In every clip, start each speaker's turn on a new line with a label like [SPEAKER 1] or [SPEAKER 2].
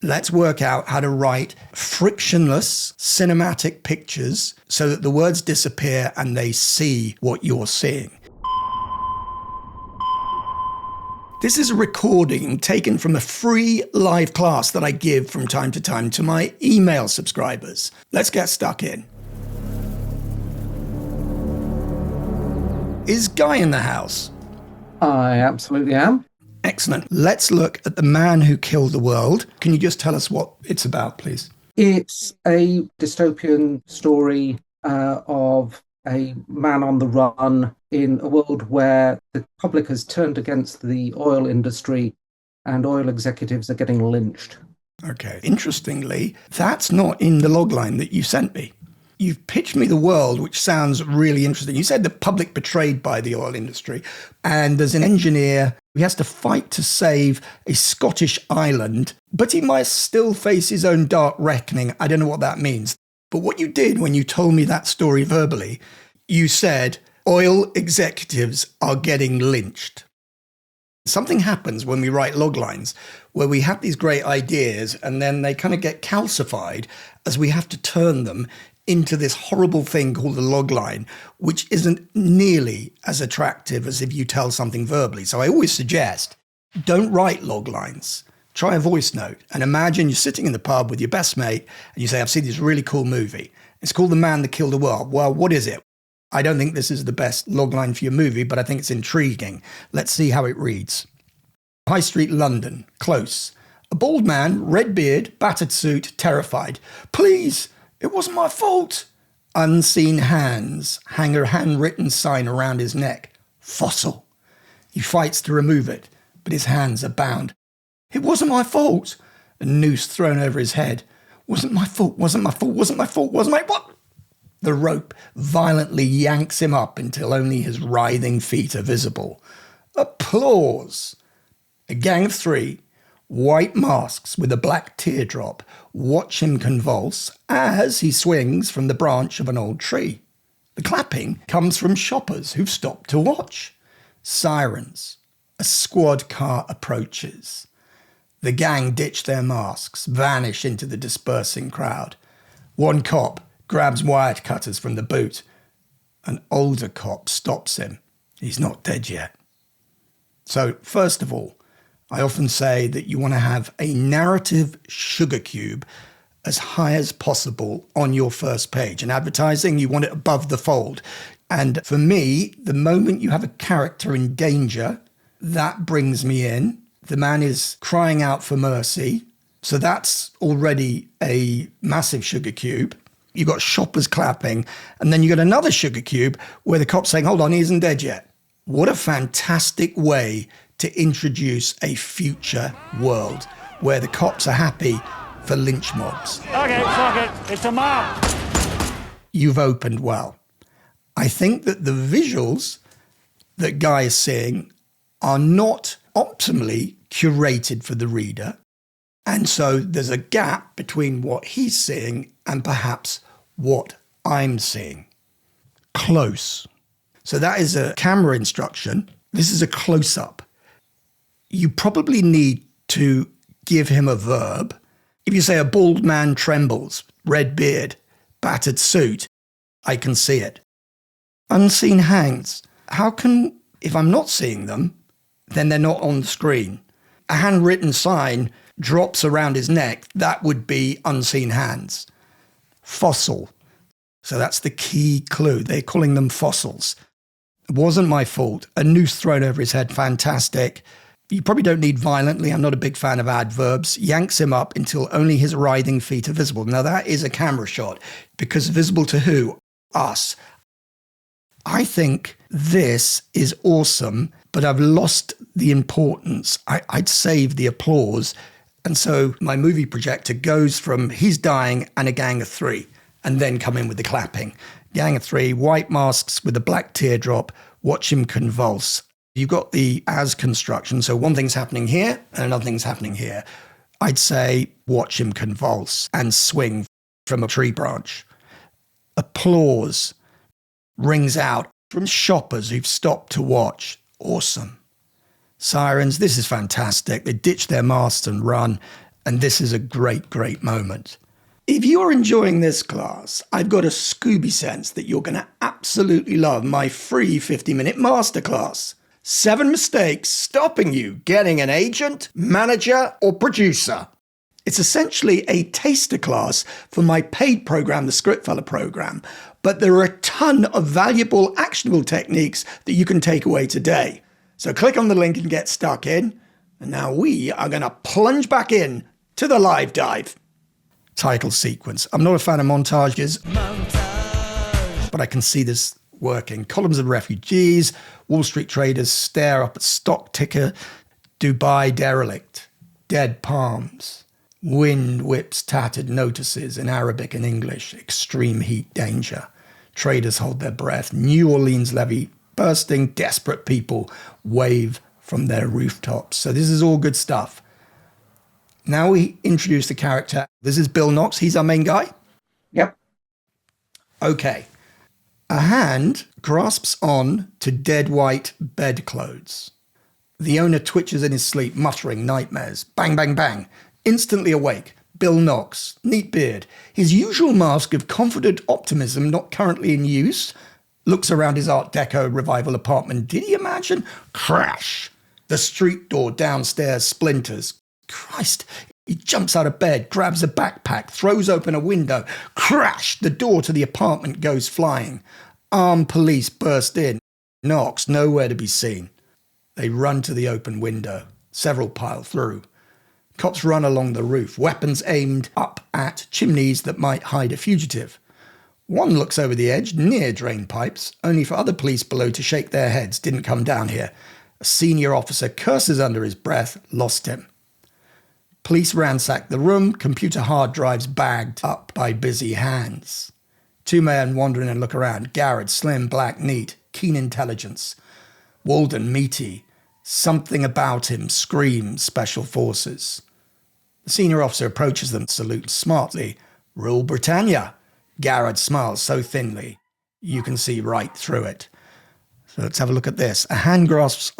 [SPEAKER 1] Let's work out how to write frictionless cinematic pictures so that the words disappear and they see what you're seeing. This is a recording taken from a free live class that I give from time to time to my email subscribers. Let's get stuck in. Is Guy in the house?
[SPEAKER 2] I absolutely am.
[SPEAKER 1] Excellent. Let's look at The Man Who Killed the World. Can you just tell us what it's about, please?
[SPEAKER 2] It's a dystopian story of a man on the run in a world where the public has turned against the oil industry and oil executives are getting lynched.
[SPEAKER 1] Okay. Interestingly, that's not in the logline that you sent me. You've pitched me the world, which sounds really interesting. You said the public betrayed by the oil industry, and there's an engineer who has to fight to save a Scottish island, but he might still face his own dark reckoning. I don't know what that means. But what you did when you told me that story verbally, you said oil executives are getting lynched. Something happens when we write loglines where we have these great ideas and then they kind of get calcified as we have to turn them into this horrible thing called a logline, which isn't nearly as attractive as if you tell something verbally. So I always suggest, don't write loglines. Try a voice note and imagine you're sitting in the pub with your best mate and you say, I've seen this really cool movie. It's called The Man That Killed the World. Well, what is it? I don't think this is the best logline for your movie, but I think it's intriguing. Let's see how it reads. High Street, London, close. A bald man, red beard, battered suit, terrified. Please! It wasn't my fault. Unseen hands hang a handwritten sign around his neck. Fossil. He fights to remove it, but his hands are bound. It wasn't my fault. A noose thrown over his head. Wasn't my fault, wasn't my fault, wasn't my fault, wasn't my what? The rope violently yanks him up until only his writhing feet are visible. Applause. A gang of three, white masks with a black teardrop, watch him convulse as he swings from the branch of an old tree. The clapping comes from shoppers who've stopped to watch. Sirens. A squad car approaches. The gang ditch their masks, vanish into the dispersing crowd. One cop grabs wire cutters from the boot. An older cop stops him. He's not dead yet. So, first of all, I often say that you want to have a narrative sugar cube as high as possible on your first page. In advertising, you want it above the fold. And for me, the moment you have a character in danger, that brings me in. The man is crying out for mercy. So that's already a massive sugar cube. You've got shoppers clapping. And then you got another sugar cube where the cop's saying, hold on, he isn't dead yet. What a fantastic way to introduce a future world where the cops are happy for lynch mobs.
[SPEAKER 3] Okay, fuck it. It's a mob.
[SPEAKER 1] You've opened well. I think that the visuals that Guy is seeing are not optimally curated for the reader. And so there's a gap between what he's seeing and perhaps what I'm seeing. Close. So that is a camera instruction. This is a close-up. You probably need to give him a verb. If you say a bald man trembles, red beard, battered suit, I can see it. Unseen hands. How can, if I'm not seeing them, then they're not on the screen? A handwritten sign drops around his neck. That would be unseen hands. Fossil. So that's the key clue. They're calling them fossils. It wasn't my fault. A noose thrown over his head. Fantastic. You probably don't need violently. I'm not a big fan of adverbs. Yanks him up until only his writhing feet are visible. Now that is a camera shot because visible to who? Us. I think this is awesome, but I've lost the importance. I'd save the applause. And so my movie projector goes from he's dying and a gang of three and then come in with the clapping. Gang of three, white masks with a black teardrop, watch him convulse. You've got the as construction, so one thing's happening here and another thing's happening here. I'd say watch him convulse and swing from a tree branch. Applause rings out from shoppers who've stopped to watch. Awesome. Sirens, this is fantastic. They ditch their masts and run. And this is a great, great moment. If you're enjoying this class, I've got a Scooby sense that you're going to absolutely love my free 50-minute masterclass. 7 mistakes stopping you getting an agent, manager, or producer. It's essentially a taster class for my paid program, the Scriptfella program, but there are a ton of valuable, actionable techniques that you can take away today. So click on the link and get stuck in. And now we are going to plunge back in to the live dive. Title sequence. I'm not a fan of montages, but I can see this working. Columns of refugees, Wall Street traders stare up at stock ticker, Dubai derelict, dead palms, wind whips tattered notices in Arabic and English, extreme heat danger. Traders hold their breath, New Orleans levee bursting, desperate people wave from their rooftops. So this is all good stuff. Now we introduce the character. This is Bill Knox. He's our main guy.
[SPEAKER 2] Yep.
[SPEAKER 1] Okay. A hand grasps on to dead white bedclothes. The owner twitches in his sleep, muttering nightmares. Bang, bang, bang. Instantly awake. Bill Knox, neat beard. His usual mask of confident optimism, not currently in use, looks around his Art Deco revival apartment. Did he imagine? Crash. The street door downstairs splinters. Christ, he jumps out of bed, grabs a backpack, throws open a window. Crash! The door to the apartment goes flying. Armed police burst in. Knox nowhere to be seen. They run to the open window. Several pile through. Cops run along the roof, weapons aimed up at chimneys that might hide a fugitive. One looks over the edge, near drain pipes, only for other police below to shake their heads. Didn't come down here. A senior officer curses under his breath. Lost him. Police ransack the room, computer hard drives bagged up by busy hands. 2 men wander in and look around. Garrett, slim, black, neat, keen intelligence. Walden, meaty. Something about him screams Special Forces. The senior officer approaches them, salutes smartly. Rule Britannia. Garrett smiles so thinly, you can see right through it. So let's have a look at this. A hand grasps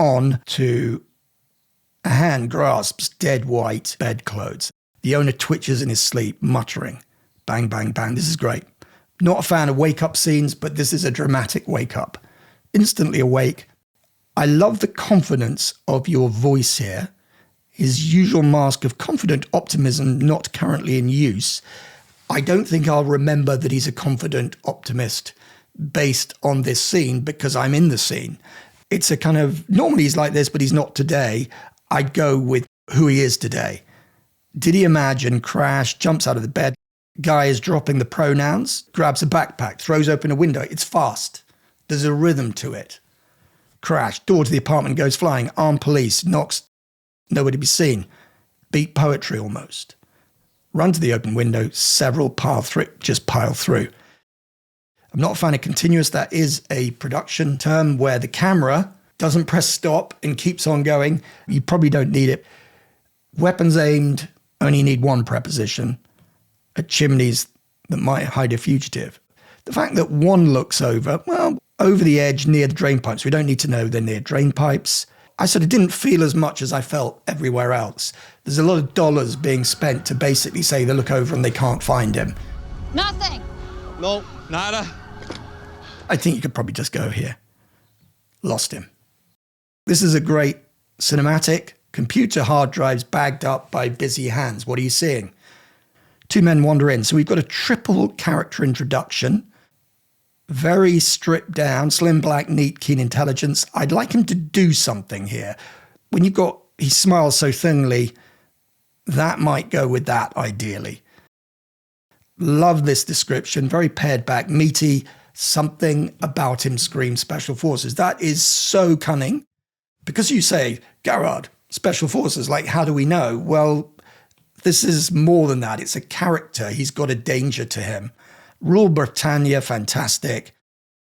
[SPEAKER 1] dead white bedclothes. The owner twitches in his sleep, muttering. Bang, bang, bang. This is great. Not a fan of wake-up scenes, but this is a dramatic wake-up. Instantly awake. I love the confidence of your voice here. His usual mask of confident optimism not currently in use. I don't think I'll remember that he's a confident optimist based on this scene because I'm in the scene. It's a kind of, normally he's like this, but he's not today. I'd go with who he is today. Did he imagine? Crash, jumps out of the bed. Guy is dropping the pronouns, grabs a backpack, throws open a window. It's fast. There's a rhythm to it. Crash, door to the apartment goes flying. Armed police, knocks, nowhere to be seen. Beat poetry almost. Run to the open window, several pile through. I'm not a fan of continuous. That is a production term where the camera doesn't press stop and keeps on going. You probably don't need it. Weapons aimed, only need one preposition. At chimneys that might hide a fugitive. The fact that one looks over the edge near the drain pipes. We don't need to know they're near drain pipes. I sort of didn't feel as much as I felt everywhere else. There's a lot of dollars being spent to basically say they look over and they can't find him.
[SPEAKER 4] Nothing.
[SPEAKER 5] No, nada.
[SPEAKER 1] I think you could probably just go here. Lost him. This is a great cinematic. Computer hard drives bagged up by busy hands. What are you seeing? 2 men wander in. So we've got a triple character introduction. Very stripped down, slim, black, neat, keen intelligence. I'd like him to do something here. When you've got, he smiles so thinly, that might go with that ideally. Love this description. Very pared back, meaty. Something about him screams Special Forces. That is so cunning. Because you say, Garrard, Special Forces, like, how do we know? Well, this is more than that. It's a character. He's got a danger to him. Rule Britannia, fantastic.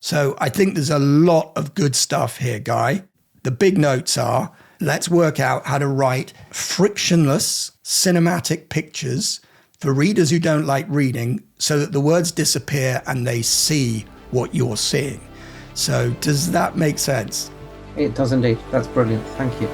[SPEAKER 1] So I think there's a lot of good stuff here, Guy. The big notes are, let's work out how to write frictionless cinematic pictures for readers who don't like reading so that the words disappear and they see what you're seeing. So does that make sense?
[SPEAKER 2] It does indeed. That's brilliant. Thank you.